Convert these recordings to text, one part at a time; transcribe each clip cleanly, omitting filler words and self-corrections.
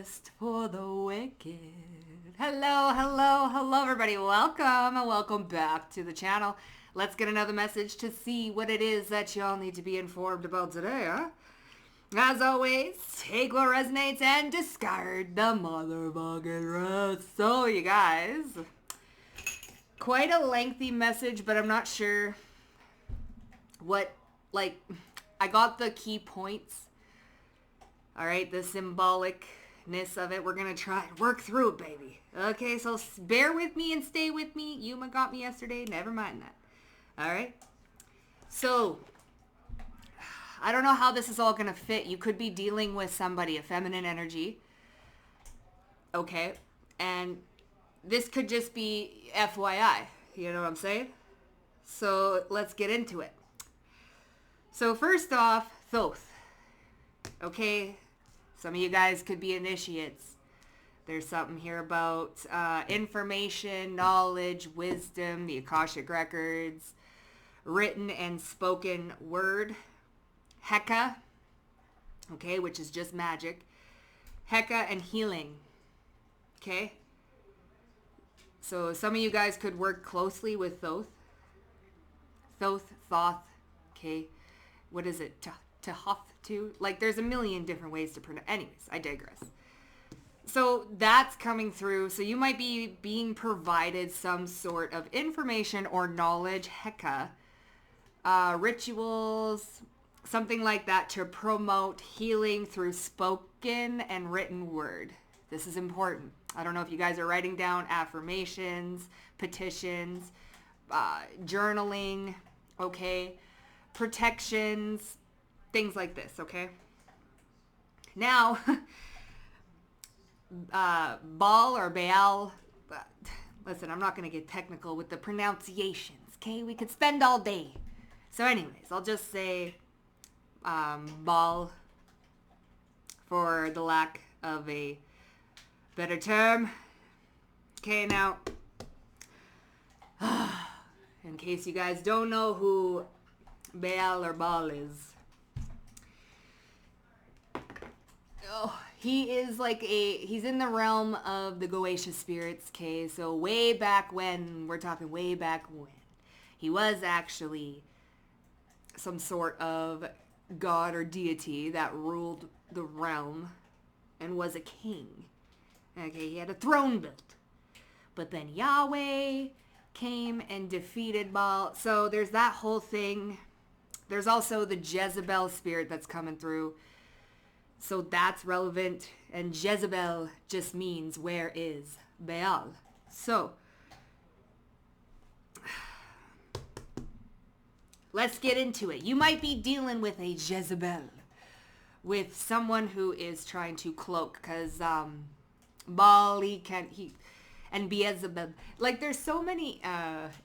rest for the wicked. Hello, everybody. Welcome and welcome back to the channel. Let's get another message to see what it is that y'all need to be informed about today, huh? As always, take what resonates and discard the motherfucking rest. So, you guys, quite a lengthy message, but I'm not sure what, I got the key points. All right, the symbolicness of it. We're going to try and work through it, baby. Okay, so bear with me and stay with me. You got me yesterday. Never mind that. All right. So, I don't know how this is all going to fit. You could be dealing with somebody, a feminine energy. Okay. And this could just be FYI. You know what I'm saying? So, let's get into it. So, first off, Thoth. Okay, some of you guys could be initiates. There's something here about information, knowledge, wisdom, the Akashic records, written and spoken word, Heka, okay, which is just magic, Heka and healing, okay? So some of you guys could work closely with Thoth, okay? What is it? Thoth too? Like, there's a million different ways to pronounce. Anyways, I digress. So that's coming through. So you might be being provided some sort of information or knowledge, Heka, rituals, something like that to promote healing through spoken and written word. This is important. I don't know if you guys are writing down affirmations, petitions, journaling, okay, protections, things like this, okay? Now, Baal or Baal, listen, I'm not going to get technical with the pronunciations, okay? We could spend all day. So anyways, I'll just say Baal for the lack of a better term. Okay, now, in case you guys don't know who Baal or Baal is, he is he's in the realm of the Goetia spirits, okay? So way back when, we're talking way back when, he was actually some sort of god or deity that ruled the realm and was a king. Okay, he had a throne built. But then Yahweh came and defeated Baal. So there's that whole thing. There's also the Jezebel spirit that's coming through. So that's relevant, and Jezebel just means where is Baal. So let's get into it. You might be dealing with a Jezebel, with someone who is trying to cloak, because Baal, and Jezebel. Like, there's so many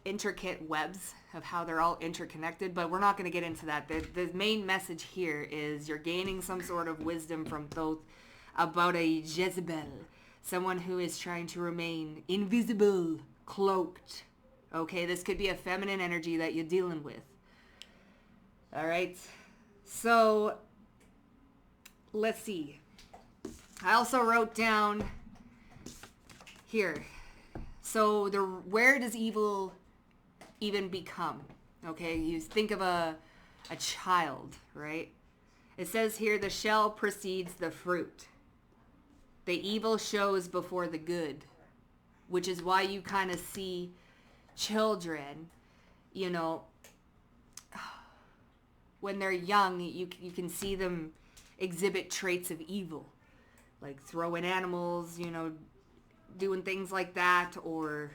intricate webs of how they're all interconnected, but we're not going to get into that. The main message here is you're gaining some sort of wisdom from Thoth about a Jezebel, someone who is trying to remain invisible, cloaked. Okay, this could be a feminine energy that you're dealing with. All right, so let's see. I also wrote down here. So where does evil even become? Okay, you think of a child, right? It says here, the shell precedes the fruit. The evil shows before the good, which is why you kind of see children, you know, when they're young, you can see them exhibit traits of evil, like throwing animals, you know, doing things like that, or,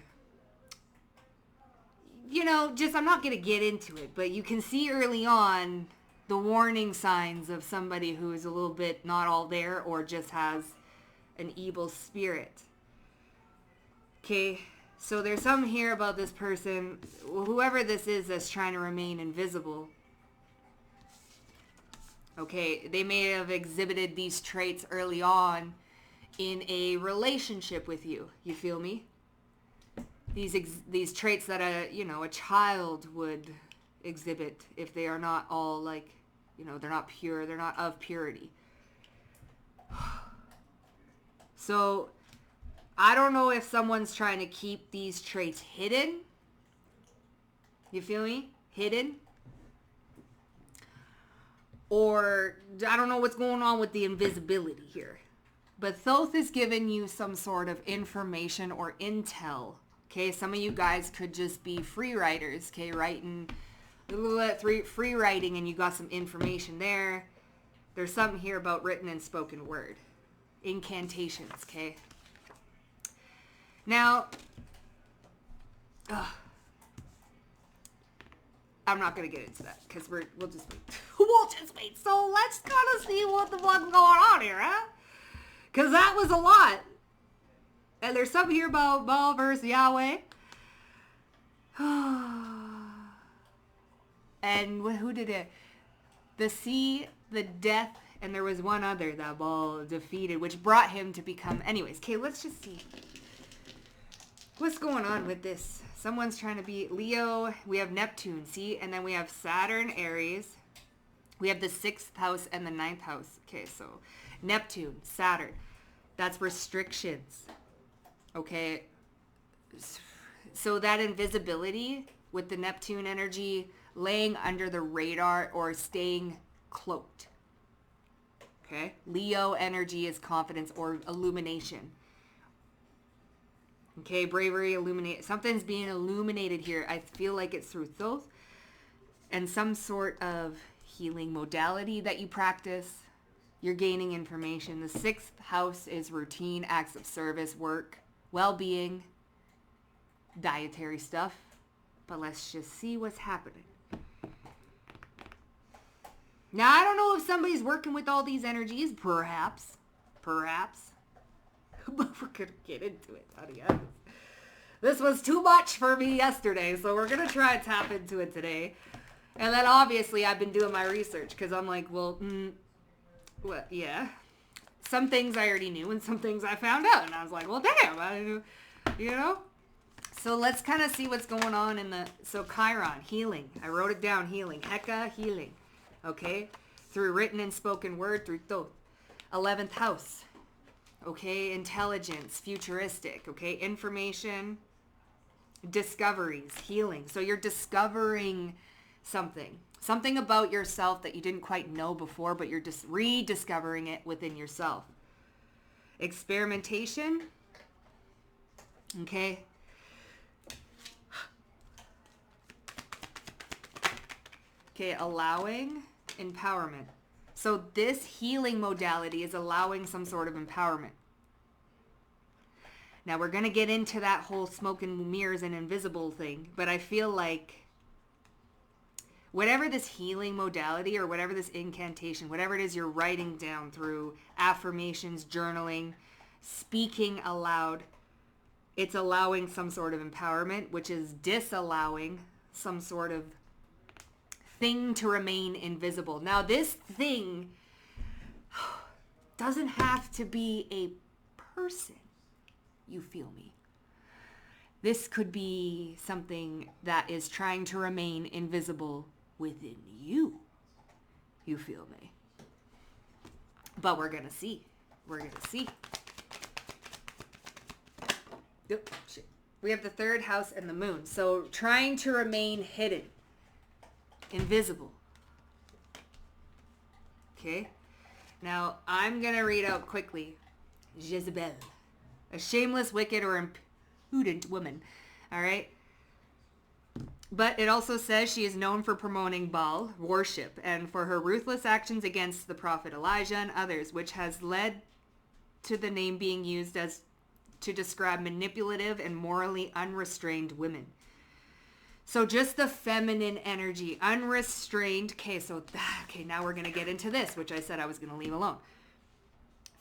you know, just, I'm not going to get into it, but you can see early on the warning signs of somebody who is a little bit not all there, or just has an evil spirit. Okay, so there's something here about this person, whoever this is that's trying to remain invisible. Okay, they may have exhibited these traits early on in a relationship with you. You feel me? These traits that a child would exhibit if they are not all they're not pure, they're not of purity. So I don't know if someone's trying to keep these traits hidden. You feel me? Hidden. Or I don't know what's going on with the invisibility here. But Thoth is giving you some sort of information or intel. Okay, some of you guys could just be free writers. Okay, free writing, and you got some information there. There's something here about written and spoken word. Incantations, okay? Now, I'm not going to get into that because we'll just wait. We'll just wait. So let's kind of see what the fuck's going on here, huh? Because that was a lot. And there's something here about Baal versus Yahweh. And who did it? The sea, the death, and there was one other that Baal defeated, which brought him to become... Anyways, okay, let's just see. What's going on with this? Someone's trying to be Leo. We have Neptune, see? And then we have Saturn, Aries. We have the 6th house and the 9th house. Okay, so Neptune, Saturn. That's restrictions. Okay. So that invisibility with the Neptune energy laying under the radar or staying cloaked. Okay. Leo energy is confidence or illumination. Okay, bravery, illuminate. Something's being illuminated here. I feel like it's through Thoth and some sort of healing modality that you practice. You're gaining information. The 6th house is routine, acts of service, work, well-being, dietary stuff. But let's just see what's happening. Now, I don't know if somebody's working with all these energies. Perhaps. But we're going to get into it, honey. This was too much for me yesterday, so we're going to try and tap into it today. And then obviously I've been doing my research because I'm like, yeah. Some things I already knew and some things I found out. And I was like, well, damn, you know? So let's kind of see what's going on so Chiron, healing. I wrote it down, healing. Heka, healing. Okay? Through written and spoken word, through Thoth. 11th house. Okay, intelligence, futuristic, okay, information, discoveries, healing. So you're discovering something about yourself that you didn't quite know before, but you're just rediscovering it within yourself. Experimentation, okay. Okay, allowing, empowerment. So this healing modality is allowing some sort of empowerment. Now we're going to get into that whole smoke and mirrors and invisible thing, but I feel like whatever this healing modality or whatever this incantation, whatever it is you're writing down through affirmations, journaling, speaking aloud, it's allowing some sort of empowerment, which is disallowing some sort of thing to remain invisible. Now this thing doesn't have to be a person. You feel me? This could be something that is trying to remain invisible within you. You feel me? But we're going to see. We're going to see. Oh, shit. We have the 3rd house and the moon. So trying to remain hidden. Invisible. Okay. Now, I'm going to read out quickly. Jezebel. A shameless, wicked, or impudent woman. All right. But it also says she is known for promoting Baal worship and for her ruthless actions against the prophet Elijah and others, which has led to the name being used as to describe manipulative and morally unrestrained women. So just the feminine energy, unrestrained. Okay, now we're going to get into this, which I said I was going to leave alone.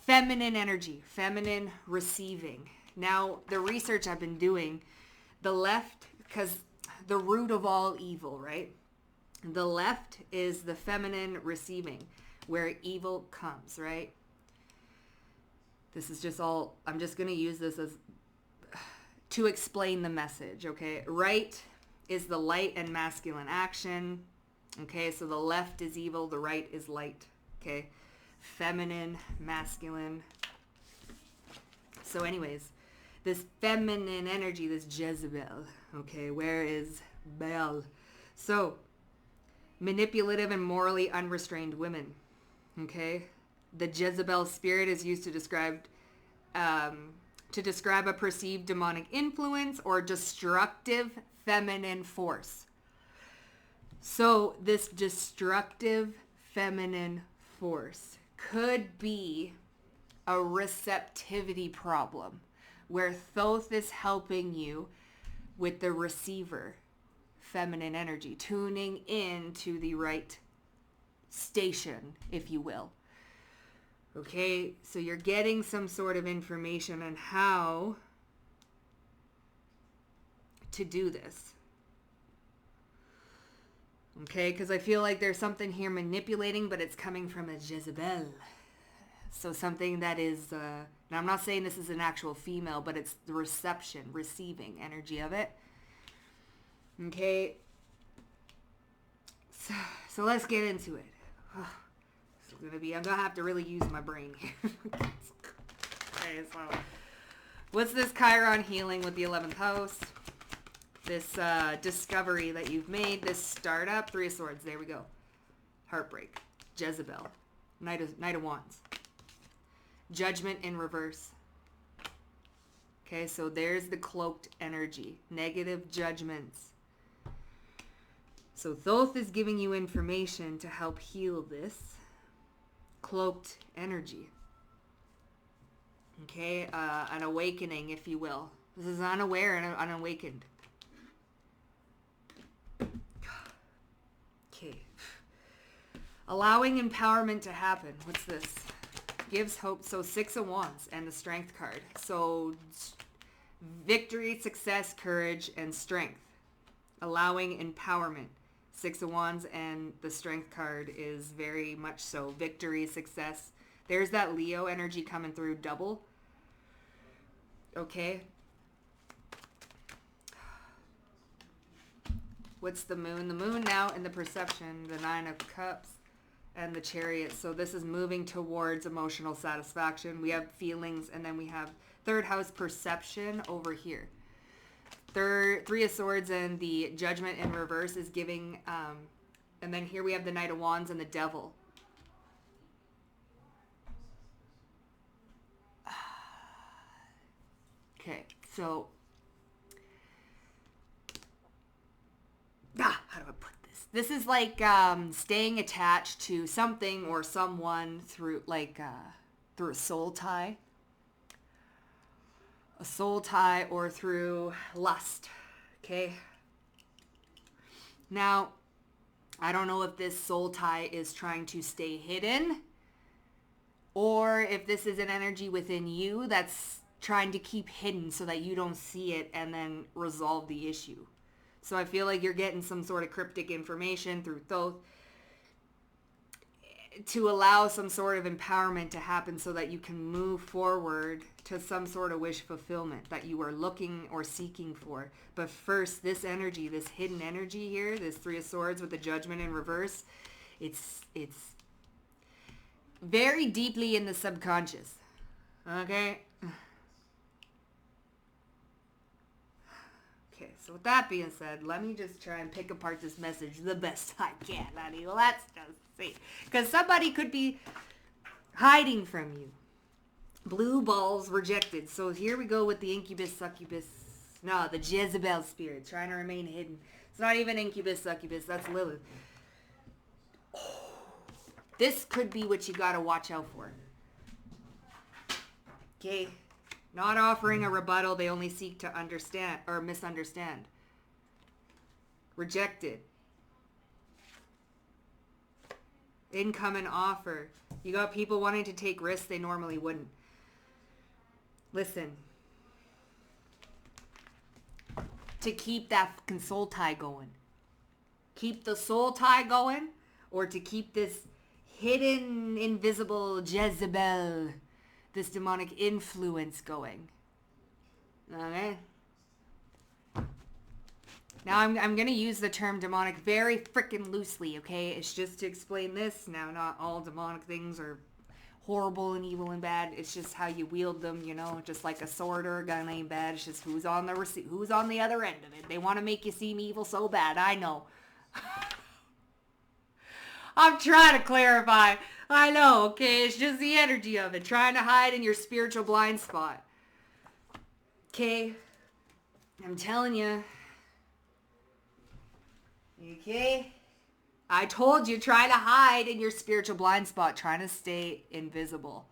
Feminine energy, feminine receiving. Now, the research I've been doing, the left, because the root of all evil, right? The left is the feminine receiving, where evil comes, right? This is just all, I'm just going to use this as to explain the message, okay? Right is the light and masculine action, okay? So the left is evil, the right is light, okay? Feminine, masculine. So anyways, this feminine energy, this Jezebel, okay, where is Baal? So, manipulative and morally unrestrained women, okay? The Jezebel spirit is used to describe a perceived demonic influence or destructive feminine force. So this destructive feminine force could be a receptivity problem where Thoth is helping you with the receiver feminine energy, tuning in to the right station, if you will. Okay, so you're getting some sort of information on how to do this. Okay, because I feel like there's something here manipulating, but it's coming from a Jezebel. So something that is, now I'm not saying this is an actual female, but it's the receiving energy of it. Okay, so let's get into it. I'm gonna have to really use my brain here. Okay, so what's this Chiron healing with the 11th house? This discovery that you've made, this startup, 3 of Swords, there we go. Heartbreak, Jezebel, Knight of Wands. Judgment in reverse. Okay, so there's the cloaked energy, negative judgments. So Thoth is giving you information to help heal this cloaked energy. Okay, an awakening, if you will. This is unaware and unawakened. Okay. Allowing empowerment to happen. What's this? Gives hope. So 6 of Wands and the Strength card. So victory, success, courage, and strength. Allowing empowerment. 6 of Wands and the Strength card is very much so victory, success. There's that Leo energy coming through double. Okay. What's the Moon? The Moon now in the Perception, the 9 of Cups, and the Chariot. So this is moving towards emotional satisfaction. We have feelings, and then we have 3rd house Perception over here. 3 of Swords and the Judgment in reverse is giving, and then here we have the Knight of Wands and the Devil. Okay, so, how do I put this? This is like staying attached to something or someone through, through a soul tie. A soul tie or through lust. Okay. Now, I don't know if this soul tie is trying to stay hidden or if this is an energy within you that's trying to keep hidden so that you don't see it and then resolve the issue. So I feel like you're getting some sort of cryptic information through Thoth to allow some sort of empowerment to happen so that you can move forward to some sort of wish fulfillment that you are looking or seeking for. But first, this energy, this hidden energy here, this 3 of Swords with the Judgment in reverse, it's very deeply in the subconscious. Okay? Okay, so with that being said, let me just try and pick apart this message the best I can, honey. Let's just see. Because somebody could be hiding from you. Blue balls rejected. So here we go with the incubus, succubus. No, the Jezebel spirit trying to remain hidden. It's not even incubus, succubus. That's Lilith. Oh, this could be what you got to watch out for. Okay. Not offering a rebuttal, they only seek to understand or misunderstand. Rejected. Income and offer. You got people wanting to take risks they normally wouldn't. Listen. To keep that fucking soul tie going. Keep the soul tie going, or to keep this hidden, invisible Jezebel, this demonic influence going. Okay? Now I'm going to use the term demonic very freaking loosely, okay? It's just to explain this. Now, not all demonic things are horrible and evil and bad. It's just how you wield them, you know, just like a sword or a gun ain't bad. It's just who's on the other end of it. They want to make you seem evil so bad. I know. I'm trying to clarify. I know, okay? It's just the energy of it. Trying to hide in your spiritual blind spot. Okay? I'm telling you. Okay? I told you, try to hide in your spiritual blind spot. Trying to stay invisible.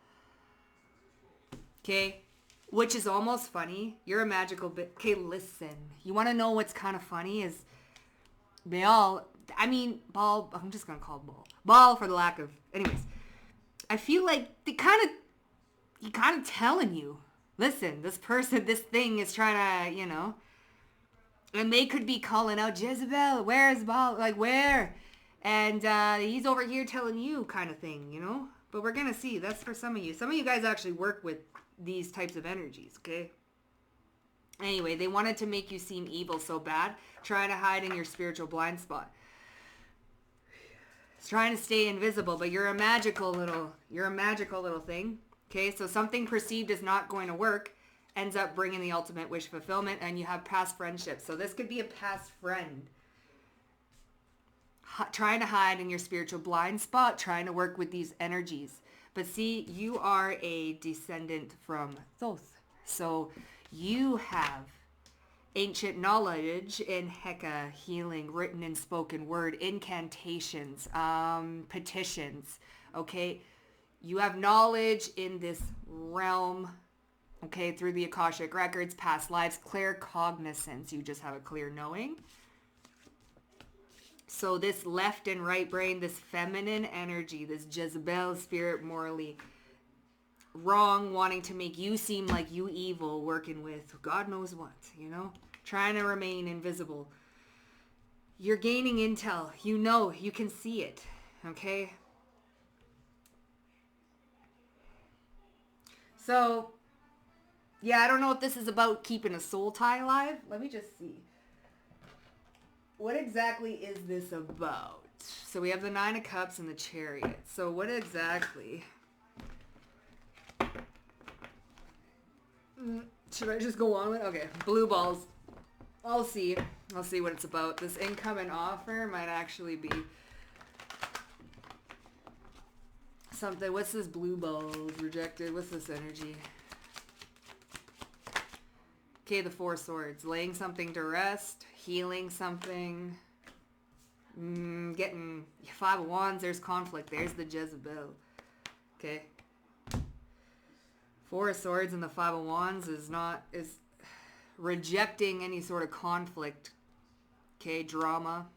Okay? Which is almost funny. You're a magical bit. Okay, listen. You want to know what's kind of funny is Ball. I'm just going to call it Ball. Ball for the lack of... Anyways. I feel like he kind of telling you, listen, this thing is trying to, you know... And they could be calling out, Jezebel, where's Ball? Like, where? And he's over here telling you kind of thing, you know? But we're going to see. That's for some of you. Some of you guys actually work with these types of energies, okay? Anyway, they wanted to make you seem evil so bad, trying to hide in your spiritual blind spot. It's trying to stay invisible, but you're a magical little thing, okay? So something perceived as not going to work ends up bringing the ultimate wish fulfillment, and you have past friendships. So this could be a past friend trying to hide in your spiritual blind spot, trying to work with these energies. But see, you are a descendant from Thoth. So you have ancient knowledge in Heka, healing, written and spoken word, incantations, petitions, okay? You have knowledge in this realm, okay, through the Akashic records, past lives, clear cognizance. You just have a clear knowing. So this left and right brain, this feminine energy, this Jezebel spirit, morally wrong, wanting to make you seem like you evil, working with God knows what, you know, trying to remain invisible. You're gaining intel. You know, you can see it, okay? So, yeah, I don't know if this is about keeping a soul tie alive. Let me just see. What exactly is this about? So we have the Nine of Cups and the Chariot. So what exactly? Should I just go on with? Okay, blue balls. I'll see. I'll see what it's about. This incoming offer might actually be something. What's this blue balls? Rejected. What's this energy? Okay, the Four Swords. Laying something to rest. Healing something. Getting Five of Wands. There's conflict. There's the Jezebel. Okay. Four of Swords and the Five of Wands is rejecting any sort of conflict. Okay, drama.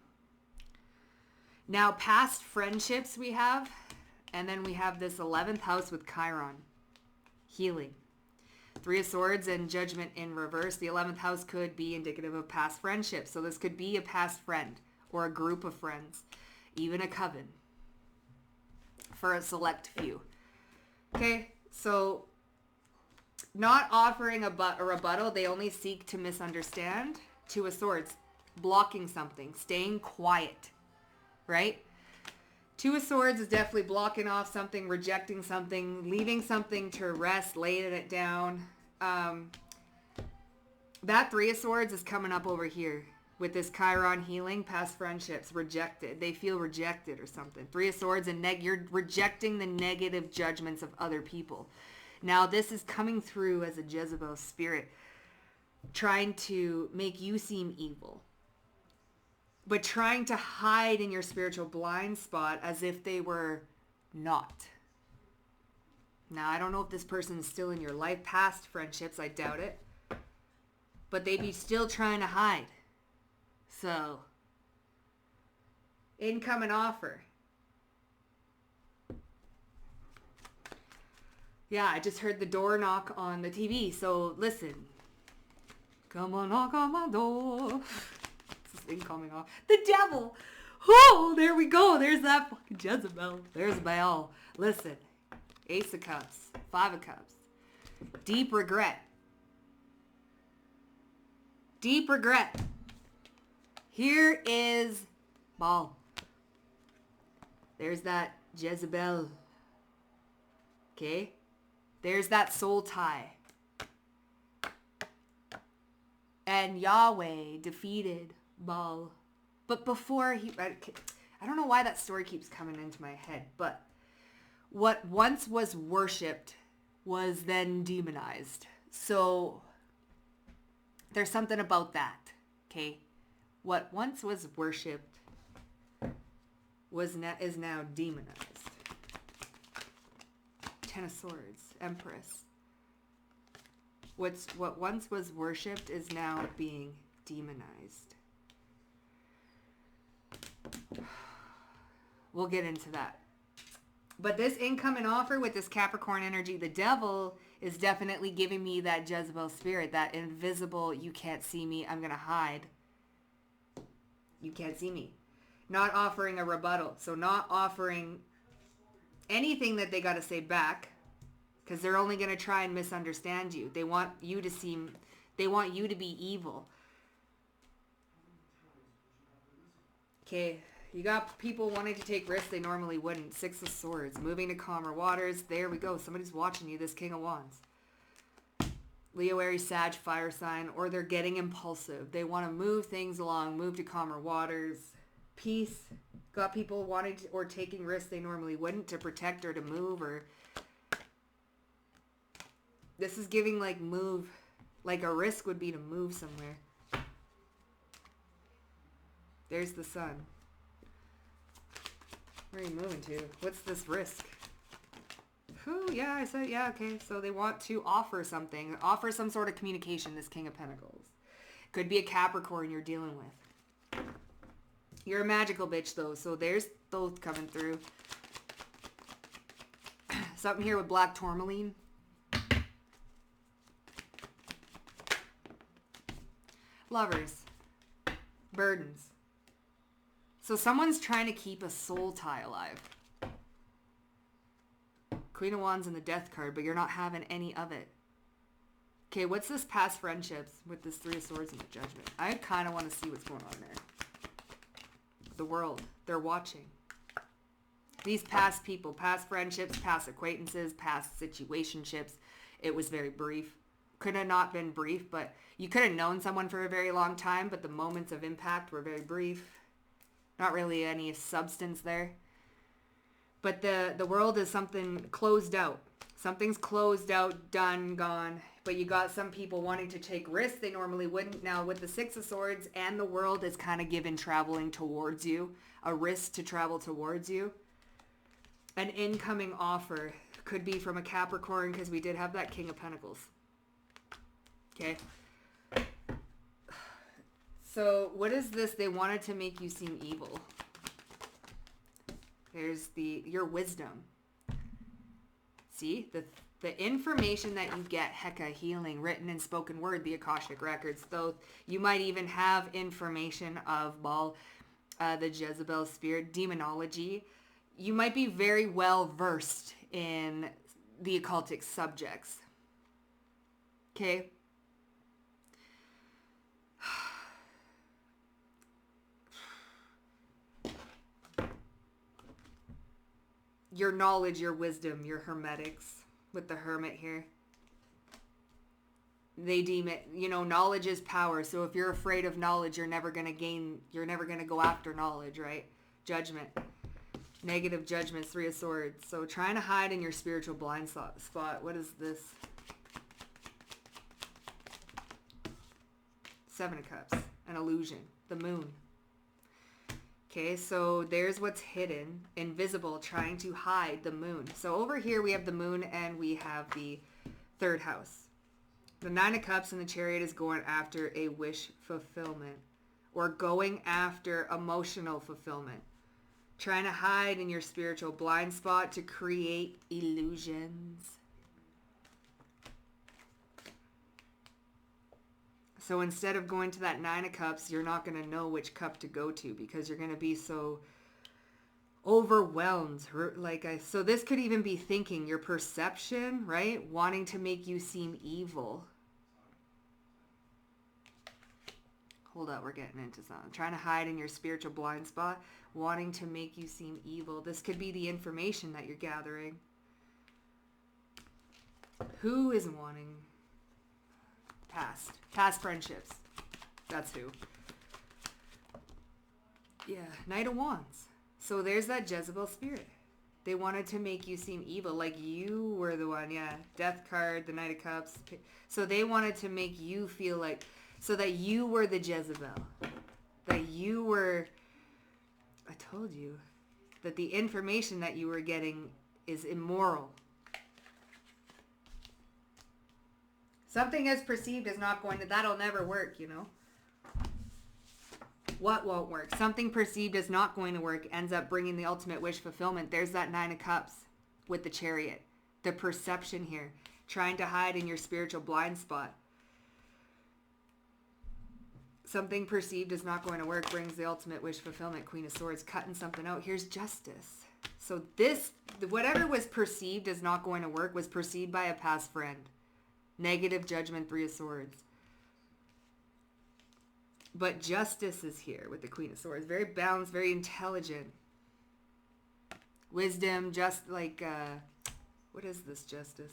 Now, past friendships we have. And then we have this 11th house with Chiron. Healing. Three of Swords and Judgment in reverse. The 11th house could be indicative of past friendships. So this could be a past friend or a group of friends. Even a coven. For a select few. Okay, so not offering a rebuttal. They only seek to misunderstand. Two of Swords. Blocking something. Staying quiet. Right? Two of Swords is definitely blocking off something, rejecting something, leaving something to rest, laying it down. That Three of Swords is coming up over here with this Chiron healing, past friendships, rejected. They feel rejected or something. Three of Swords and you're rejecting the negative judgments of other people. Now this is coming through as a Jezebel spirit, trying to make you seem evil. But trying to hide in your spiritual blind spot as if they were not. Now, I don't know if this person is still in your life. Past friendships, I doubt it. But they be still trying to hide. So, incoming offer. Yeah, I just heard the door knock on the TV. So, listen. Come on, knock on my door. Incoming off. The devil. Oh, there we go. There's that fucking Jezebel. There's Baal. Listen. Ace of Cups. Five of Cups. Deep regret. Deep regret. Here is Baal. There's that Jezebel. Okay? There's that soul tie. And Yahweh defeated Baal. But before I don't know why that story keeps coming into my head, but what once was worshipped was then demonized. So there's something about that, okay? What once was worshipped is now demonized. Ten of Swords, Empress. What once was worshipped is now being demonized. We'll get into that. But this incoming offer with this Capricorn energy, the devil is definitely giving me that Jezebel spirit, that invisible, you can't see me, I'm going to hide. You can't see me. Not offering a rebuttal. So not offering anything that they got to say back, because they're only going to try and misunderstand you. They want you to be evil. Okay, you got people wanting to take risks they normally wouldn't. Six of Swords, moving to calmer waters. There we go. Somebody's watching you, this King of Wands. Leo, Aries, Sag, fire sign, or they're getting impulsive. They want to move things along, move to calmer waters. Peace. Got people wanting to, or taking risks they normally wouldn't, to protect or to move, or this is giving like move, like a risk would be to move somewhere. There's the sun. Where are you moving to? What's this risk? Who? Yeah, I said, yeah, okay. So they want to offer something. Offer some sort of communication, this King of Pentacles. Could be a Capricorn you're dealing with. You're a magical bitch, though. So there's Thoth coming through. Something here with black tourmaline. Lovers. Burdens. So someone's trying to keep a soul tie alive. Queen of Wands and the Death card, but you're not having any of it. Okay, what's this past friendships with this Three of Swords and the Judgment? I kind of want to see what's going on there. The world. They're watching. These past people, past friendships, past acquaintances, past situationships. It was very brief. Could have not been brief, but you could have known someone for a very long time, but the moments of impact were very brief. Not really any substance there. But the world is something closed out. Something's closed out, done, gone. But you got some people wanting to take risks they normally wouldn't. Now with the Six of Swords and the world is kind of given traveling towards you. A risk to travel towards you. An incoming offer could be from a Capricorn, because we did have that King of Pentacles. Okay. So what is this? They wanted to make you seem evil. There's your wisdom. See? The information that you get, Heka, healing, written and spoken word, the Akashic records. Though you might even have information of Baal, the Jezebel spirit, demonology. You might be very well versed in the occultic subjects. Okay? Your knowledge, your wisdom, your hermetics with the hermit here. They deem it, knowledge is power. So if you're afraid of knowledge, you're never going to go after knowledge, right? Judgment. Negative judgments, Three of Swords. So trying to hide in your spiritual blind spot. What is this? Seven of Cups. An illusion. The moon. Okay, so there's what's hidden, invisible, trying to hide the moon. So over here we have the moon and we have the third house. The Nine of Cups and the Chariot is going after a wish fulfillment, or going after emotional fulfillment. Trying to hide in your spiritual blind spot to create illusions. So instead of going to that Nine of Cups, you're not going to know which cup to go to, because you're going to be so overwhelmed. So this could even be thinking, your perception, right? Wanting to make you seem evil. Hold up, we're getting into something. Trying to hide in your spiritual blind spot, wanting to make you seem evil. This could be the information that you're gathering. Who is wanting past friendships? That's who. Yeah, Knight of Wands. So there's that Jezebel spirit. They wanted to make you seem evil, like you were the one. Yeah, Death card, the Knight of Cups. So they wanted to make you feel like, so that you were the Jezebel. That you were, I told you, that the information that you were getting is immoral. Something as perceived is not going to, that'll never work, you know. What won't work? Something perceived as not going to work ends up bringing the ultimate wish fulfillment. There's that Nine of Cups with the Chariot. The perception here. Trying to hide in your spiritual blind spot. Something perceived as not going to work brings the ultimate wish fulfillment. Queen of Swords, cutting something out. Here's justice. So this, whatever was perceived as not going to work was perceived by a past friend. Negative judgment, Three of Swords. But justice is here with the Queen of Swords. Very balanced, very intelligent. Wisdom, just like, what is this justice?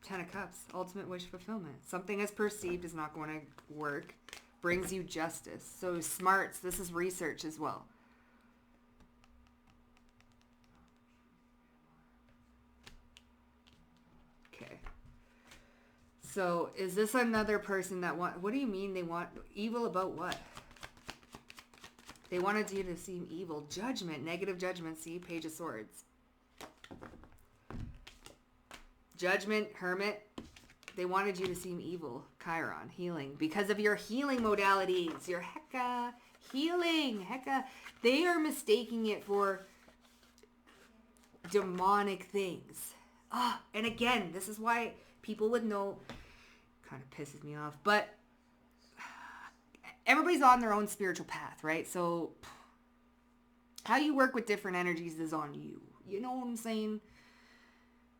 Ten of Cups, ultimate wish fulfillment. Something as perceived is not going to work. Brings you justice. So smarts, this is research as well. Okay. So is this another person that what do you mean they want evil about what? They wanted you to seem evil. Judgment, negative judgment. See, Page of Swords. Judgment, Hermit. They wanted you to seem evil. Chiron, healing. Because of your healing modalities. Your Heka, healing. Heka. They are mistaking it for demonic things. And again, this is why people would know, kind of pisses me off, but everybody's on their own spiritual path, right? So how you work with different energies is on you. You know what I'm saying?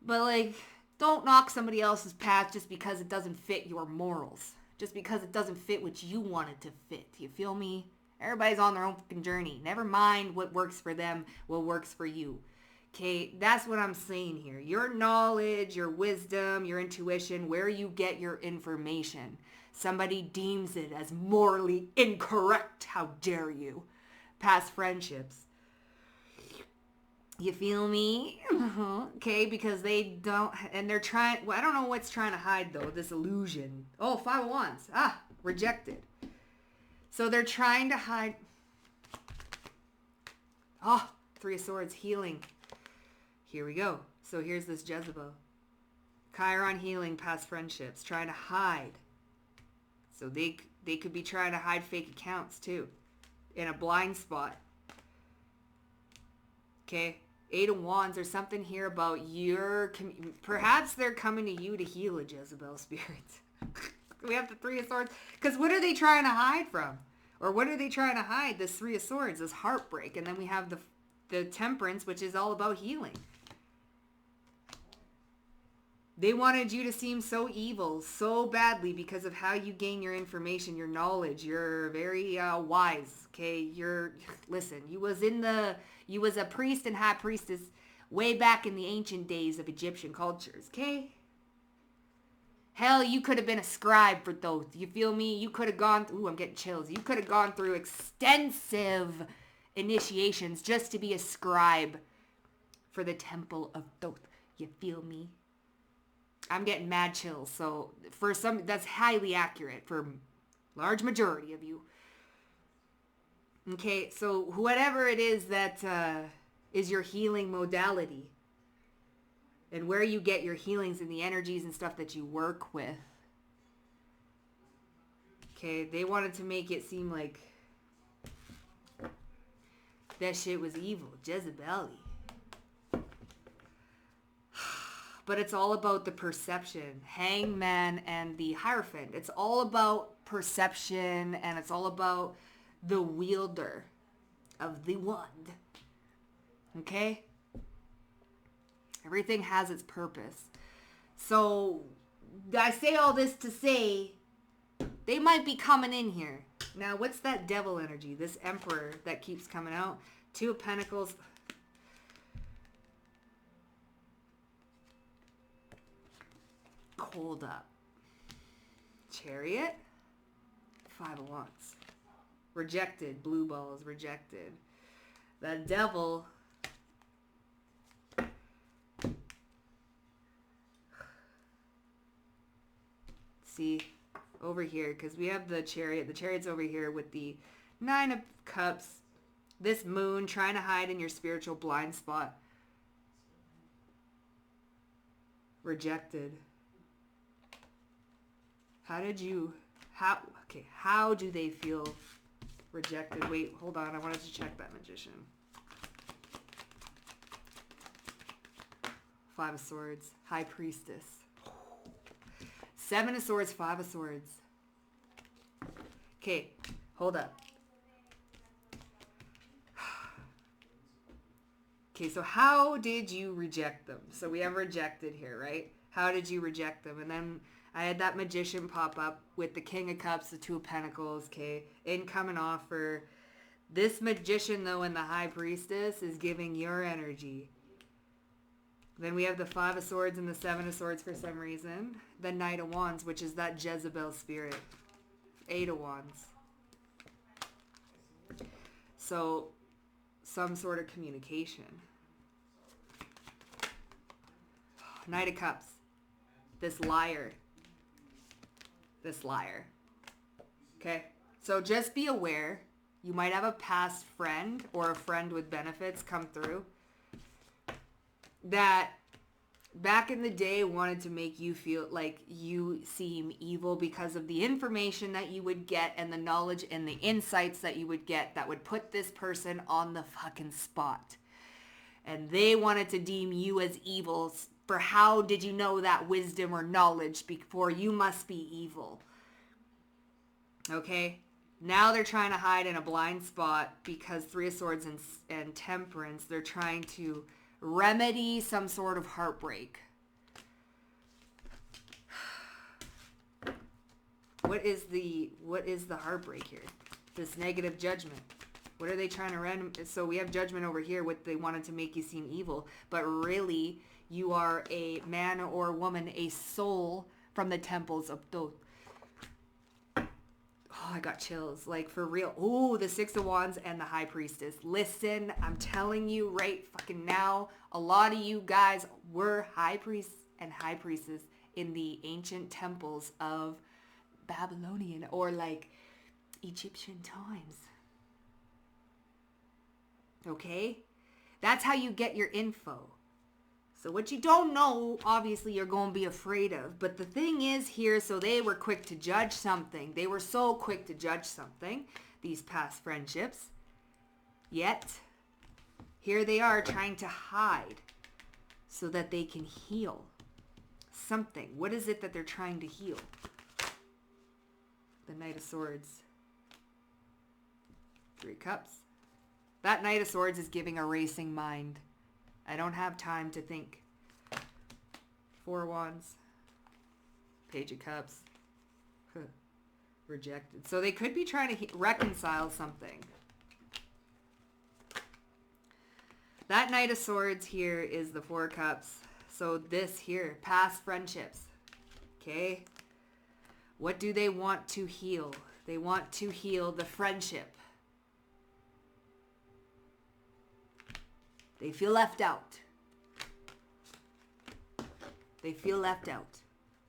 But like, don't knock somebody else's path just because it doesn't fit your morals. Just because it doesn't fit what you want it to fit. You feel me? Everybody's on their own fucking journey. Never mind what works for them, what works for you. Okay, that's what I'm saying here. Your knowledge, your wisdom, your intuition, where you get your information. Somebody deems it as morally incorrect. How dare you? Past friendships. You feel me? Okay, because they don't, and they're trying, well, I don't know what's trying to hide though, this illusion. Oh, Five of Wands. Rejected. So they're trying to hide. Three of Swords, healing. Here we go. So here's this Jezebel. Chiron, healing, past friendships, trying to hide. So they could be trying to hide fake accounts too, in a blind spot. Okay, Eight of Wands. There's something here about your, perhaps they're coming to you to heal a Jezebel spirit. We have the Three of Swords. Because what are they trying to hide from? Or what are they trying to hide? This Three of Swords, this heartbreak. And then we have the Temperance, which is all about healing. They wanted you to seem so evil, so badly because of how you gain your information, your knowledge. You're very wise, okay? Listen, you was a priest and high priestess way back in the ancient days of Egyptian cultures, okay? Hell, you could have been a scribe for Thoth. You feel me? You could have gone through, I'm getting chills. You could have gone through extensive initiations just to be a scribe for the temple of Thoth. You feel me? I'm getting mad chills. So for some, that's highly accurate for large majority of you. Okay, so whatever it is that is your healing modality and where you get your healings and the energies and stuff that you work with. Okay, they wanted to make it seem like that shit was evil, Jezebel-y. But it's all about the perception. Hangman and the Hierophant. It's all about perception, and it's all about the wielder of the wand. Okay? Everything has its purpose. So, I say all this to say, they might be coming in here. Now, what's that devil energy? This Emperor that keeps coming out? Two of Pentacles. Hold up. Chariot. 5 of Wands. Rejected. Blue balls. Rejected. The Devil. See, over here, because we have the Chariot. The Chariot's over here with the 9 of Cups. This Moon trying to hide in your spiritual blind spot. Rejected. How do they feel rejected? Wait, hold on. I wanted to check that Magician. 5 of Swords. High Priestess. 7 of Swords, 5 of Swords. Okay, hold up. Okay, so how did you reject them? So we have rejected here, right? How did you reject them? And then I had that Magician pop up with the King of Cups, the 2 of Pentacles, okay? Incoming offer. This Magician, though, and the High Priestess is giving your energy. Then we have the 5 of Swords and the 7 of Swords for some reason. The Knight of Wands, which is that Jezebel spirit. 8 of Wands. So, some sort of communication. Knight of Cups. This liar. This liar. Okay? So just be aware. You might have a past friend or a friend with benefits come through that back in the day wanted to make you feel like you seem evil because of the information that you would get and the knowledge and the insights that you would get that would put this person on the fucking spot. And they wanted to deem you as evil for how did you know that wisdom or knowledge before you must be evil. Okay? Now they're trying to hide in a blind spot because 3 of Swords and Temperance, they're trying to remedy some sort of heartbreak. What is the heartbreak here? This negative judgment. What are they trying to remedy? So we have judgment over here. What they wanted to make you seem evil, but really you are a man or woman, a soul from the temples of Thoth. Oh, I got chills. Like, for real. Oh, the 6 of Wands and the High Priestess. Listen, I'm telling you right fucking now, a lot of you guys were high priests and high priestesses in the ancient temples of Babylonian or like Egyptian times. Okay? That's how you get your info. So what you don't know, obviously you're going to be afraid of. But the thing is here, so they were quick to judge something. They were so quick to judge something, these past friendships. Yet, here they are trying to hide so that they can heal something. What is it that they're trying to heal? The Knight of Swords. 3 Cups. That Knight of Swords is giving a racing mind. I don't have time to think. 4 Wands. Page of Cups. Rejected. So they could be trying to reconcile something. That Knight of Swords here is the 4 Cups. So this here, past friendships. Okay? What do they want to heal? They want to heal the friendship. They feel left out. They feel left out.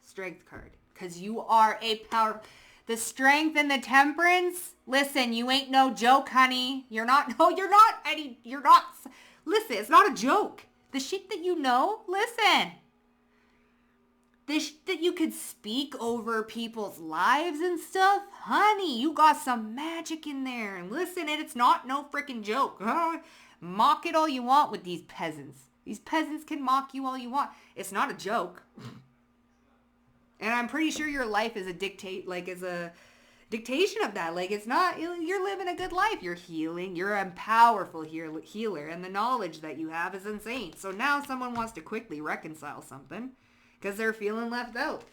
Strength card. Because you are a power. The Strength and the Temperance. Listen, you ain't no joke, honey. You're not. No, you're not. Eddie, you're not. Listen, it's not a joke. The shit that you know. Listen. This that you could speak over people's lives and stuff. Honey, you got some magic in there. And listen, it's not no freaking joke. Mock it all you want with these peasants. These peasants can mock you all you want. It's not a joke. And I'm pretty sure your life is a dictation of that. Like, it's not, you're living a good life. You're healing. You're a powerful healer. And the knowledge that you have is insane. So now someone wants to quickly reconcile something because they're feeling left out.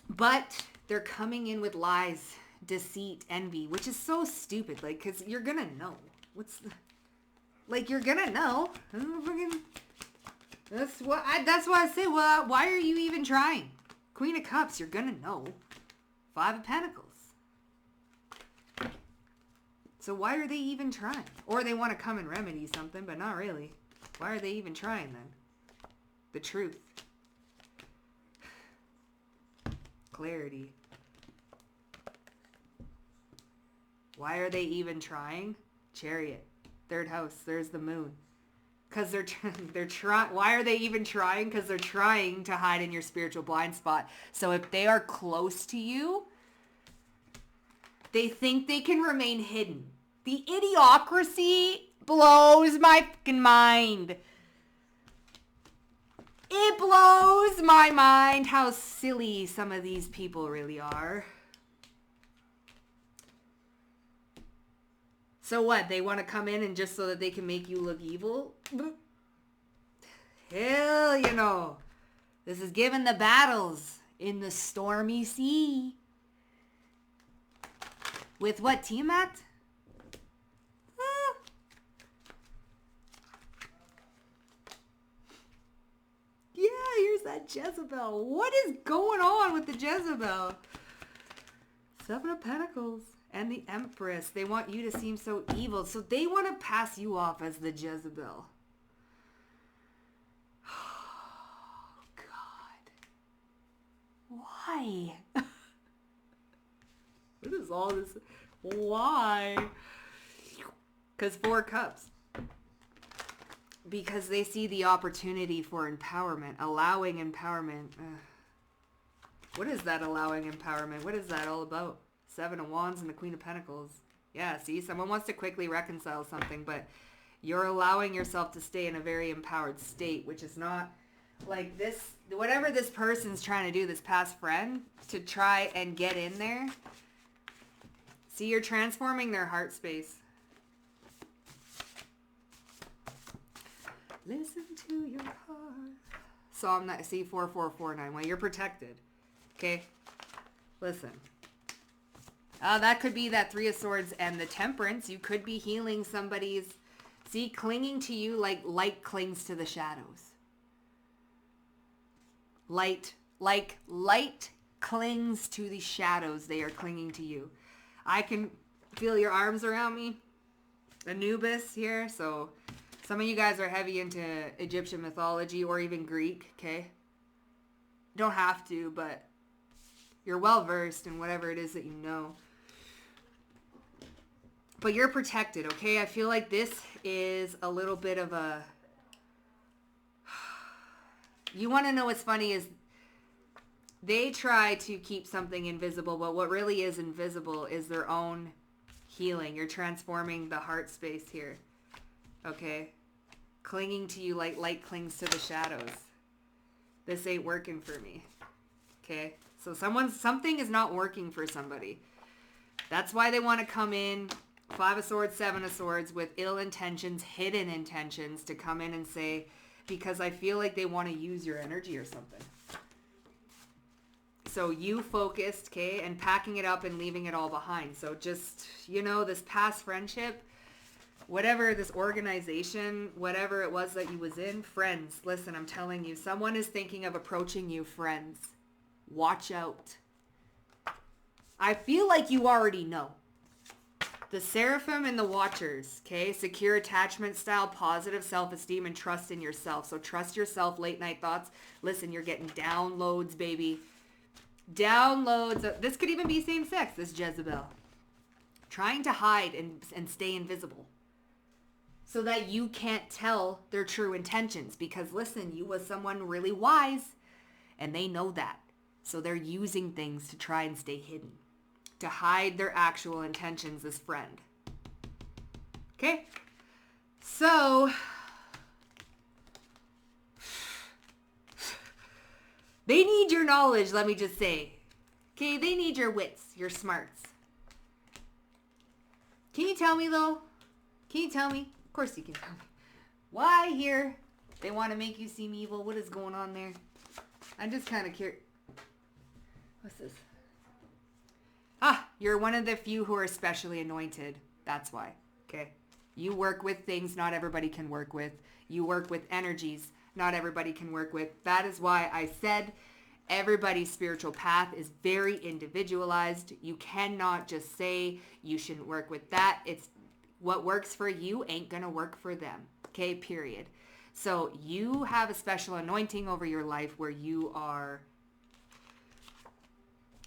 But they're coming in with lies, deceit, envy, which is so stupid. Like, because you're gonna know you're gonna know. That's why I say, well, why are you even trying? Queen of Cups, you're gonna know. Five of Pentacles. So why are they even trying? Or they want to come and remedy something, but not really. Why are they even trying then? The truth. Clarity. Why are they even trying? Chariot. Third house. There's the moon. Because they're trying. Why are they even trying? Because they're trying to hide in your spiritual blind spot. So if they are close to you, they think they can remain hidden. The idiocracy blows my fucking mind. It blows my mind how silly some of these people really are. So what? They want to come in and just so that they can make you look evil? Hell, you know. This is given the battles in the stormy sea. With what, Tiamat? Yeah, here's that Jezebel. What is going on with the Jezebel? Seven of Pentacles. And the Empress. They want you to seem so evil. So they want to pass you off as the Jezebel. Oh, God. Why? What is all this? Why? Because Four Cups. Because they see the opportunity for empowerment. Allowing empowerment. What is that allowing empowerment? What is that all about? Seven of Wands and the Queen of Pentacles. Yeah, see, someone wants to quickly reconcile something, but you're allowing yourself to stay in a very empowered state, which is not like this, whatever this person's trying to do, this past friend, to try and get in there. See, you're transforming their heart space. Listen to your heart. Psalm, see, 4449. Well, you're protected. Okay? Listen. That could be that Three of Swords and the Temperance. You could be healing somebody's, see, clinging to you like light clings to the shadows. Light clings to the shadows. They are clinging to you. I can feel your arms around me. Anubis here. So some of you guys are heavy into Egyptian mythology or even Greek, okay? You don't have to, but you're well versed in whatever it is that you know. But you're protected, okay? I feel like this is a little bit of a... You want to know what's funny is they try to keep something invisible, but what really is invisible is their own healing. You're transforming the heart space here, okay? Clinging to you like light clings to the shadows. This ain't working for me, okay? So something is not working for somebody. That's why they want to come in, Five of Swords, Seven of Swords, with ill intentions, hidden intentions, to come in and say, because I feel like they want to use your energy or something. So you focused, okay, and packing it up and leaving it all behind. So just, you know, this past friendship, whatever this organization, whatever it was that you was in, friends, listen, I'm telling you, someone is thinking of approaching you, friends. Watch out. I feel like you already know. The Seraphim and the Watchers, okay? Secure attachment style, positive self-esteem, and trust in yourself. So trust yourself, late night thoughts. Listen, you're getting downloads, baby. Downloads. This could even be same sex, this Jezebel. Trying to hide and stay invisible. So that you can't tell their true intentions. Because listen, you was someone really wise. And they know that. So they're using things to try and stay hidden. To hide their actual intentions as friend. Okay? So, they need your knowledge, let me just say. Okay, they need your wits, your smarts. Can you tell me though? Can you tell me? Of course you can tell me. Why here? They want to make you seem evil. What is going on there? I'm just kind of curious. What's this? You're one of the few who are specially anointed. That's why. Okay. You work with things not everybody can work with. You work with energies not everybody can work with. That is why I said everybody's spiritual path is very individualized. You cannot just say you shouldn't work with that. It's what works for you ain't going to work for them. Okay, period. So you have a special anointing over your life where you are,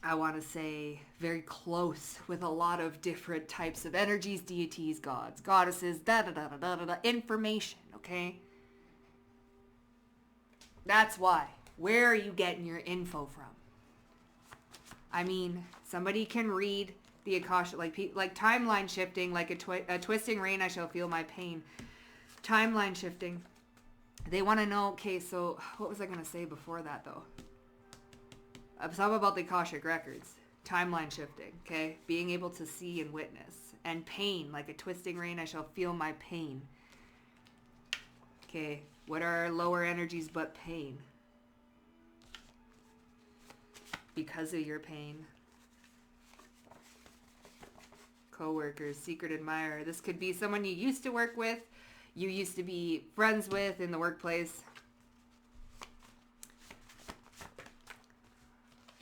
I want to say, very close with a lot of different types of energies, deities, gods, goddesses, information, okay? That's why. Where are you getting your info from? I mean, somebody can read the Akasha, like timeline shifting, like a twisting rain, I shall feel my pain. Timeline shifting. They want to know, okay, so what was I going to say before that, though? Something about the Akashic records. Timeline shifting, okay? Being able to see and witness. And pain, like a twisting rain, I shall feel my pain. Okay, what are lower energies but pain? Because of your pain. Co-workers, secret admirer. This could be someone you used to work with, you used to be friends with in the workplace.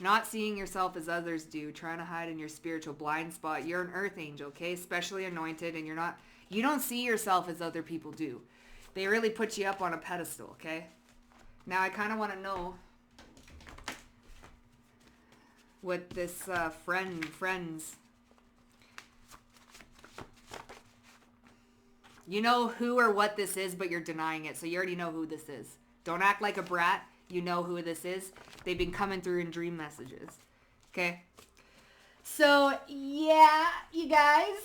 Not seeing yourself as others do, trying to hide in your spiritual blind spot. You're an earth angel, okay? Especially anointed, and you don't see yourself as other people do. They really put you up on a pedestal, okay? Now I kind of want to know what this friends. You know who or what this is, but you're denying it. So you already know who this is. Don't act like a brat. You know who this is. They've been coming through in dream messages. Okay? So, yeah, you guys.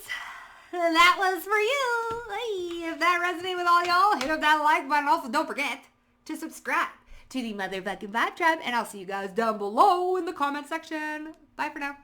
That was for you. Hey, if that resonated with all y'all, hit up that like button. Also, don't forget to subscribe to the motherfucking Vibe Tribe. And I'll see you guys down below in the comment section. Bye for now.